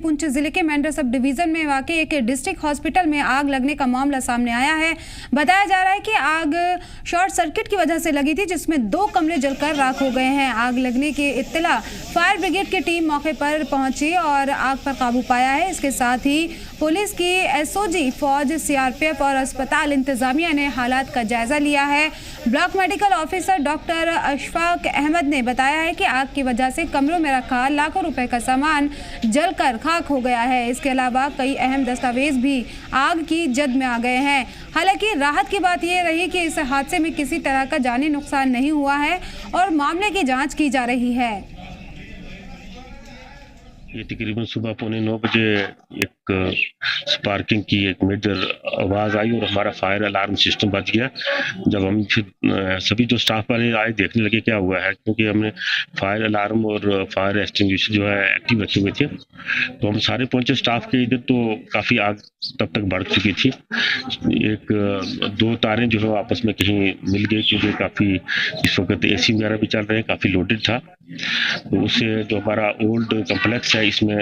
पुंछ जिले के Mendhar sub division में वाकई एक डिस्ट्रिक्ट हॉस्पिटल में आग लगने का मामला सामने आया है। बताया जा रहा है कि आग शॉर्ट सर्किट की वजह से लगी थी, जिसमें 2 कमरे जलकर राख हो गए हैं। आग लगने की इत्तला फायर ब्रिगेड की टीम मौके पर पहुंची और आग पर काबू पाया है। इसके साथ ही पुलिस की एसओजी, फौज, सीआरपीएफ और अस्पताल इंतजामिया ने हालात का जायजा लिया है। Block medical officer doctor Ashfaq Ahmad ने बताया है कि आग की वजह से कमरों में रखा लाखों रुपए का सामान जलकर खाक हो गया है। इसके अलावा कई अहम दस्तावेज भी आग की जद में आ गए हैं। हालांकि राहत की बात यह रही कि इस हादसे में किसी तरह का जानी नुकसान नहीं हुआ है और मामले की जांच की जा रही है। ये तकरीबन सुबह 8:45 बजे एक स्पार्किंग की एक मेजर आवाज़ आई और हमारा फायर अलार्म सिस्टम बच गया। जब हम फिर सभी जो स्टाफ वाले आए देखने लगे क्या हुआ है, क्योंकि हमने फायर अलार्म और फायर एक्सटिंग्विशर जो है एक्टिव रखे हुए थे, तो हम सारे पहुंचे स्टाफ के इधर, तो काफ़ी आग तब तक बढ़ चुकी थी। 1-2 तारें जो है आपस में कहीं मिल गई, क्योंकि काफ़ी इस वक्त एसी वगैरह भी चल रहे हैं, काफ़ी लोडेड था। तो उससे जो हमारा ओल्ड कम्प्लेक्स है, इसमें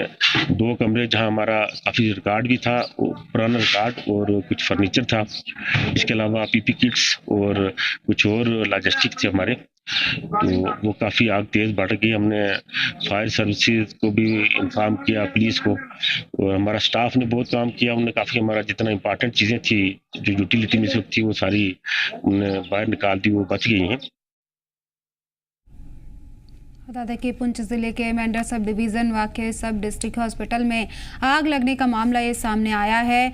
2 कमरे जहां हमारा काफ़ी रिकॉर्ड भी था, पुराना रिकॉर्ड और कुछ फर्नीचर था। इसके अलावा पीपी किट्स और कुछ और लॉजिस्टिक थे हमारे, तो वो काफ़ी आग तेज़ बढ़ गई। हमने फायर सर्विसेज को भी इन्फॉर्म किया, पुलिस को, और हमारा स्टाफ ने बहुत काम किया। उन्होंने काफ़ी हमारा जितना इंपॉर्टेंट चीज़ें थी जो यूटिलिटी में सब थी वो सारी उन्होंने बाहर निकाल दी, वो बच गई हैं। बता दें कि पुंछ जिले के मेंढर सब डिवीज़न वाक़ई सब डिस्ट्रिक्ट हॉस्पिटल में आग लगने का मामला ये सामने आया है।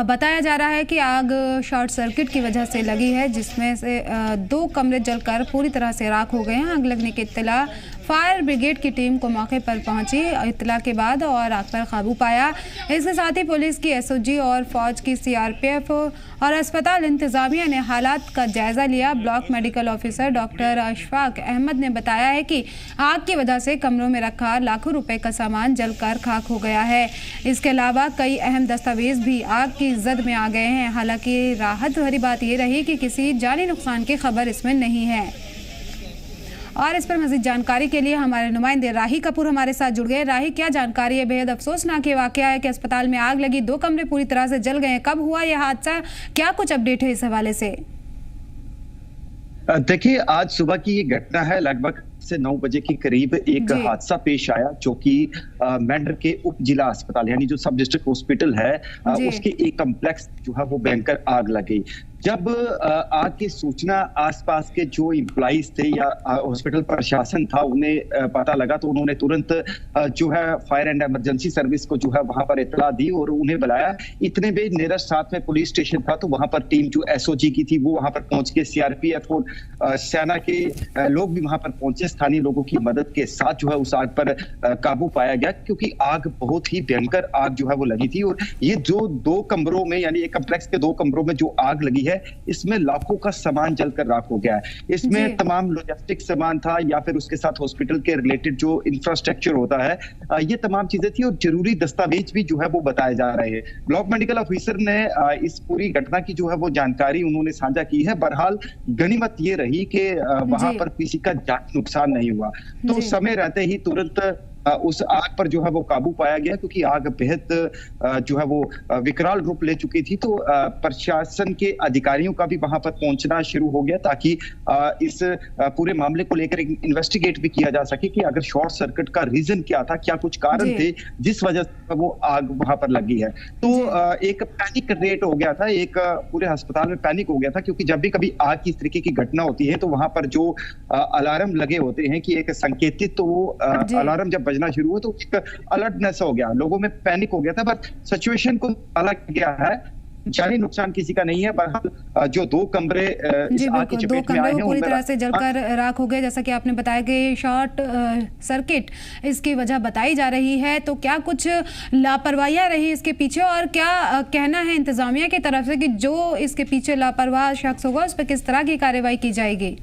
बताया जा रहा है कि आग शॉर्ट सर्किट की वजह से लगी है, जिसमें से 2 कमरे जलकर पूरी तरह से राख हो गए हैं। आग लगने की इत्तला फायर ब्रिगेड की टीम को मौके पर पहुंची इत्तला के बाद और आग पर काबू पाया। इसके साथ ही पुलिस की एसओजी और फौज की सीआरपीएफ और अस्पताल इंतजामिया ने हालात का जायजा लिया। Block medical officer doctor Ashfaq Ahmad ने बताया है कि आग की वजह से कमरों में रखा लाखों रुपए का सामान जलकर खाक हो गया है। इसके अलावा कई अहम दस्तावेज भी आग की जद में आ गए हैं। हालांकि राहत भरी बात यह रही कि किसी जानी नुकसान की खबर इसमें नहीं है। और इस पर मजीद जानकारी के लिए हमारे नुमाइंदे राही कपूर हमारे साथ जुड़ गए। राही, क्या जानकारी है? बेहद अफसोसनाक ये वाकया है कि अस्पताल में आग लगी, 2 कमरे पूरी तरह से जल गए। कब हुआ यह हादसा, क्या कुछ अपडेट है इस हवाले से? देखिए, आज सुबह की ये घटना है। लगभग से 9 बजे के करीब एक हादसा पेश आया, जो कि मेंढर के उप जिला अस्पताल यानी जो सब डिस्ट्रिक्ट हॉस्पिटल है, उसके एक कम्प्लेक्स जो है वो भयंकर आग लगी। जब आग की सूचना आसपास के जो एम्प्लॉइज थे या हॉस्पिटल प्रशासन था उन्हें पता लगा, तो उन्होंने तुरंत जो है फायर एंड इमरजेंसी सर्विस को जो है वहां पर इत्तला दी और उन्हें बुलाया। इतने में नियरेस्ट साथ में पुलिस स्टेशन था, तो वहां पर टीम जो एसओजी की थी वो वहां पर पहुंच के, सीआरपीएफ और सेना के लोग भी वहां पर पहुंचे। स्थानीय लोगों की मदद के साथ जो है उस आग पर काबू पाया गया, क्योंकि आग बहुत ही भयंकर आग जो है वो लगी थी। और ये जो 2 कमरों में यानी एक कम्प्लेक्स के 2 कमरों में जो आग लगी है, इसमें लाखों का सामान जलकर राख हो गया है। इसमें तमाम लॉजिस्टिक सामान था या फिर उसके साथ हॉस्पिटल के रिलेटेड जो इंफ्रास्ट्रक्चर होता है, ये तमाम चीजें थी और जरूरी दस्तावेज भी जो है वो बताए जा रहे हैं। ब्लॉक मेडिकल ऑफिसर ने इस पूरी घटना की जो है वो जानकारी उन्होंने साझा की है। बहरहाल गनीमत ये रही कि वहां पर किसी का जान नुकसान नहीं हुआ, तो समय रहते ही तुरंत उस आग पर जो है वो काबू पाया गया, क्योंकि आग बेहद जो है वो विकराल रूप ले चुकी थी। तो प्रशासन के अधिकारियों का भी वहां पर पहुंचना शुरू हो गया, ताकि इस पूरे मामले को लेकर इन्वेस्टिगेट भी किया जा सके कि अगर शॉर्ट सर्किट का रीजन क्या था, क्या कुछ कारण थे जिस वजह से वो आग वहां पर लगी है। तो एक पैनिक क्रिएट हो गया था, एक पूरे अस्पताल में पैनिक हो गया था, क्योंकि जब भी कभी आग की इस तरीके की घटना होती है तो वहां पर जो अलार्म लगे होते हैं कि एक संकेतित, तो वो अलार्म जब बजना शुरू हुआ तो एक अलर्टनेस हो गया, लोगों में पैनिक हो गया था। पर सिचुएशन को अलग गया है, जानी नुकसान किसी का नहीं है। पर जो 2 कमरे इस आग की चपेट में आए हैं पूरी तरह से जलकर राख हो गए। जैसा कि आपने बताया कि शॉर्ट सर्किट इसकी वजह बताई जा रही है, तो क्या कुछ लापरवाहियां रही इसके पीछे, और क्या कहना है इंतजामिया की तरफ से कि जो इसके पीछे लापरवाह शख्स होगा उस पर किस तरह की कार्रवाई की जाएगी?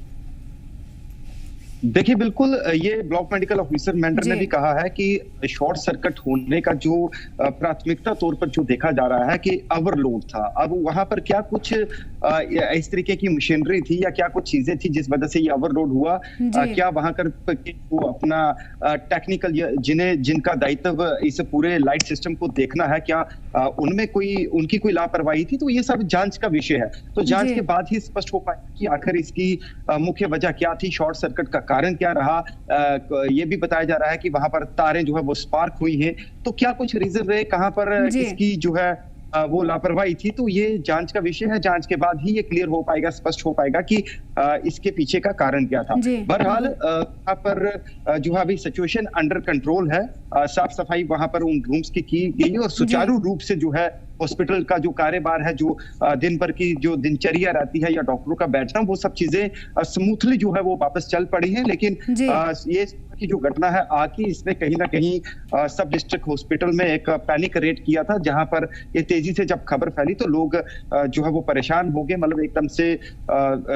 देखिए, बिल्कुल ये ब्लॉक मेडिकल ऑफिसर मेंढर ने भी कहा है कि शॉर्ट सर्किट होने का जो प्राथमिकता तौर पर जो देखा जा रहा है कि ओवरलोड था। अब वहां पर क्या कुछ इस तरीके की मशीनरी थी या क्या कुछ चीजें थी जिस वजह से ये ओवरलोड हुआ? क्या वहां कर वो अपना टेक्निकल जिनका दायित्व इस पूरे लाइट सिस्टम को देखना है, क्या उनमें उनकी कोई लापरवाही थी? तो ये सब जांच का विषय है। तो जांच के बाद ही स्पष्ट हो पाएगा कि आखिर इसकी मुख्य वजह क्या थी, शॉर्ट सर्किट का कारण क्या रहा। ये भी बताया जा रहा है कि वहां पर तारें जो है वो स्पार्क हुई हैं, तो क्या कुछ रीजन रहे, कहां पर इसकी जो है वो लापरवाही थी। तो ये जांच का विषय है, जांच के बाद ही ये क्लियर हो पाएगा, स्पष्ट हो पाएगा कि इसके पीछे का कारण क्या था। बहरहाल यहाँ पर जो है अभी सिचुएशन अंडर कंट्रोल है। साफ सफाई वहां पर उन रूम्स की गई और सुचारू रूप से जो है हॉस्पिटल का जो कार्यभार है, जो दिन भर की जो दिनचर्या रहती है या डॉक्टरों का बैठना, वो सब चीजें स्मूथली जो है वो वापस चल पड़ी है। लेकिन ये की जो घटना है आके इसने कहीं ना कहीं सब डिस्ट्रिक्ट हॉस्पिटल में एक पैनिक क्रिएट किया था, जहां पर ये तेजी से जब खबर फैली तो लोग जो है वो परेशान हो गए, मतलब एकदम से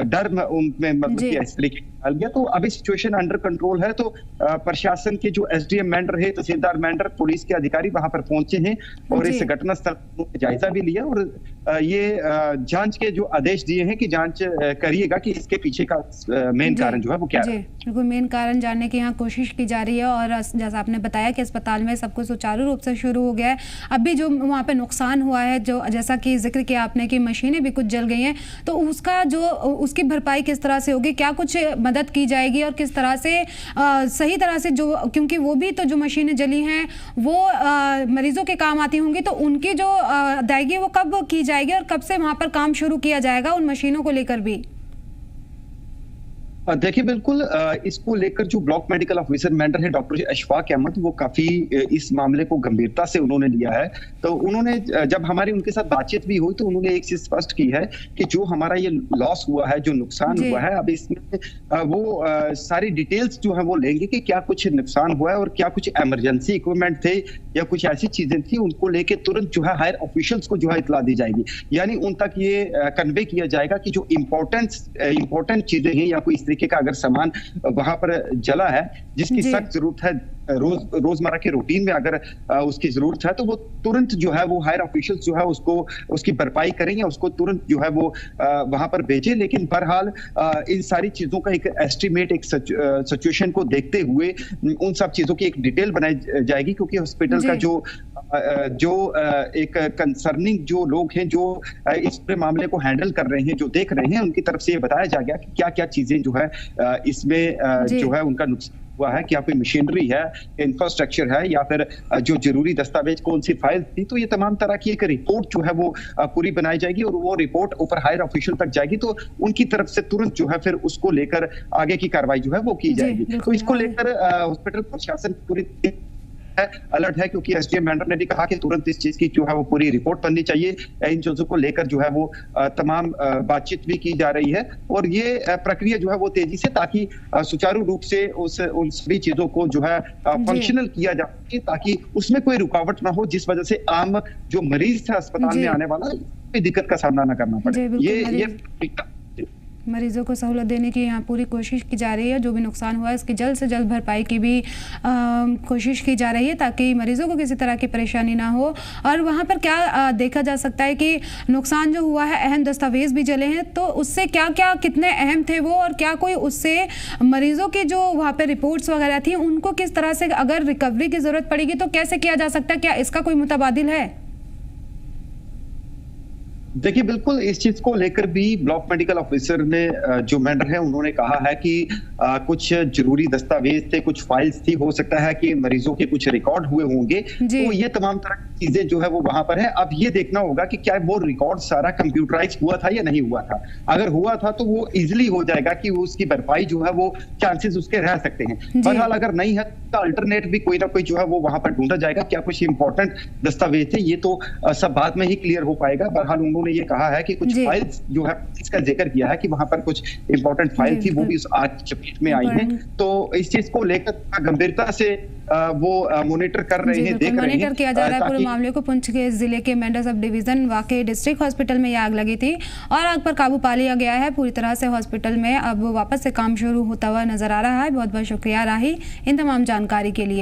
डर उनमें मतलब इस तरीके फैल गया। तो अभी सिचुएशन अंडर कंट्रोल है। तो प्रशासन के जो एसडीएम मेंढर है, तहसीलदार मेंढर, पुलिस के अधिकारी वहां पर पहुंचे हैं और इस घटना स्थल जायजा भी लिया और ये जांच के जो आदेश दिए हैं कि जांच करिएगा कि इसके पीछे का मेन कारण जो है वो क्या है। बिल्कुल, मेन कारण जानने की यहाँ कोशिश की जा रही है और जैसा आपने बताया कि अस्पताल में सब कुछ सुचारू रूप से शुरू हो गया है। अभी जो वहाँ पे नुकसान हुआ है, जो जैसा कि जिक्र किया आपने कि मशीनें भी कुछ जल गई हैं, तो उसका जो उसकी भरपाई किस तरह से होगी, क्या कुछ मदद की जाएगी और किस तरह से सही तरह से जो, क्योंकि वो भी तो जो मशीनें जली हैं वो मरीजों के काम आती होंगी, तो उनकी जो अदायगी वो कब की जाएगी और कब से वहाँ पर काम शुरू किया जाएगा उन मशीनों को लेकर भी? देखिए, बिल्कुल इसको लेकर जो ब्लॉक मेडिकल ऑफिसर मेंढर है डॉक्टर अशफाक अहमद, वो काफी इस मामले को गंभीरता से उन्होंने लिया है। तो उन्होंने जब हमारी उनके साथ बातचीत भी हुई तो उन्होंने एक चीज स्पष्ट की है कि जो हमारा ये लॉस हुआ है, जो नुकसान हुआ है, अब इसमें वो सारी डिटेल्स जो है वो लेंगे कि क्या कुछ नुकसान हुआ है और क्या कुछ इमरजेंसी इक्विपमेंट थे या कुछ ऐसी चीजें थी, उनको लेके तुरंत जो है हायर ऑफिशियल्स को जो है इतला दी जाएगी। यानी उन तक ये कन्वे किया जाएगा कि जो इंपॉर्टेंट चीजें हैं या कोई तरीके का अगर सामान वहां पर जला है जिसकी सख्त जरूरत है, रोजमर्रा के रूटीन में अगर उसकी जरूरत है, तो वो तुरंत जो है वो हायर ऑफिशियल्स जो है उसको उसकी भरपाई करेंगे, उसको तुरंत जो है वो वहां पर भेजें। लेकिन बहरहाल इन सारी चीजों का एक एस्टिमेट, एक सिचुएशन को देखते हुए उन सब चीजों की एक डिटेल बनाई जाएगी, क्योंकि हॉस्पिटल का जो एक कंसर्निंग जो लोग हैं, जो इस पूरे मामले को हैंडल कर रहे हैं, जो देख रहे हैं, उनकी तरफ से ये बताया जा गया कि क्या क्या चीजें जो है इसमें जो है उनका नुकसान हुआ है, क्या कोई मशीनरी है, इंफ्रास्ट्रक्चर है, या फिर जो जरूरी दस्तावेज, कौन सी फाइल थी। तो ये तमाम तरह की एक रिपोर्ट जो है वो पूरी बनाई जाएगी और वो रिपोर्ट ऊपर हायर ऑफिशियल तक जाएगी, तो उनकी तरफ से तुरंत जो है फिर उसको लेकर आगे की कार्रवाई जो है वो की जाएगी। तो इसको लेकर हॉस्पिटल प्रशासन पूरी अलर्ट है, क्योंकि एसडीएम मेंढर ने भी कहा कि तुरंत इस चीज की जो है वो पूरी रिपोर्ट बननी चाहिए। इन चीजों को लेकर जो है वो तमाम बातचीत भी की जा रही है और ये प्रक्रिया जो है वो तेजी से, ताकि सुचारू रूप से उन सभी चीजों को जो है फंक्शनल किया जा सके, ताकि उसमें कोई रुकावट ना हो, जिस वजह से आम जो मरीज था अस्पताल में आने वाला कोई दिक्कत का सामना ना करना पड़े। ये मरीजों को सहूलत देने की यहाँ पूरी कोशिश की जा रही है। जो भी नुकसान हुआ है इसकी जल्द से जल्द भरपाई की भी कोशिश की जा रही है, ताकि मरीजों को किसी तरह की परेशानी ना हो। और वहाँ पर क्या देखा जा सकता है कि नुकसान जो हुआ है, अहम दस्तावेज भी जले हैं, तो उससे क्या क्या कितने अहम थे वो, और क्या कोई उससे मरीजों की जो वहाँ पर रिपोर्ट्स वगैरह थी उनको किस तरह से अगर रिकवरी की जरूरत पड़ेगी तो कैसे किया जा सकता है, क्या इसका कोई मुतबादिल है? देखिए, बिल्कुल इस चीज को लेकर भी ब्लॉक मेडिकल ऑफिसर ने जो मेंढर है उन्होंने कहा है कि कुछ जरूरी दस्तावेज थे, कुछ फाइल्स थी, हो सकता है कि मरीजों के कुछ रिकॉर्ड हुए होंगे, तो ये तमाम तरह की चीजें जो है वो वहां पर है। अब ये देखना होगा कि क्या वो रिकॉर्ड सारा कंप्यूटराइज हुआ था या नहीं हुआ था। अगर हुआ था तो वो इजिली हो जाएगा कि उसकी भरपाई जो है वो चांसेस उसके रह सकते हैं। बहरहाल अगर नहीं है तो अल्टरनेट भी कोई ना कोई जो है वो वहां पर ढूंढा जाएगा। क्या कुछ इंपॉर्टेंट दस्तावेज थे, ये तो सब बाद में ही क्लियर हो पाएगा। बहरहाल उन्होंने ये कहा है कि कुछ फाइल्स जो है इसका जिक्र किया है कि वहां पर कुछ इंपॉर्टेंट फाइल थी, वो भी आज चपेट में आई है। तो इस चीज को लेकर गंभीरता से वो मॉनिटर कर रहे हैं, देख रहे हैं, मॉनिटर किया जा रहा है पूरे मामले को। पुंछ के जिले के मेंढर सब डिवीजन वाकई डिस्ट्रिक्ट हॉस्पिटल में आग लगी थी और आग पर काबू पा लिया गया है पूरी तरह से। हॉस्पिटल में अब वापस से काम शुरू होता हुआ नजर आ रहा है। बहुत बहुत शुक्रिया राही इन तमाम जानकारी के लिए।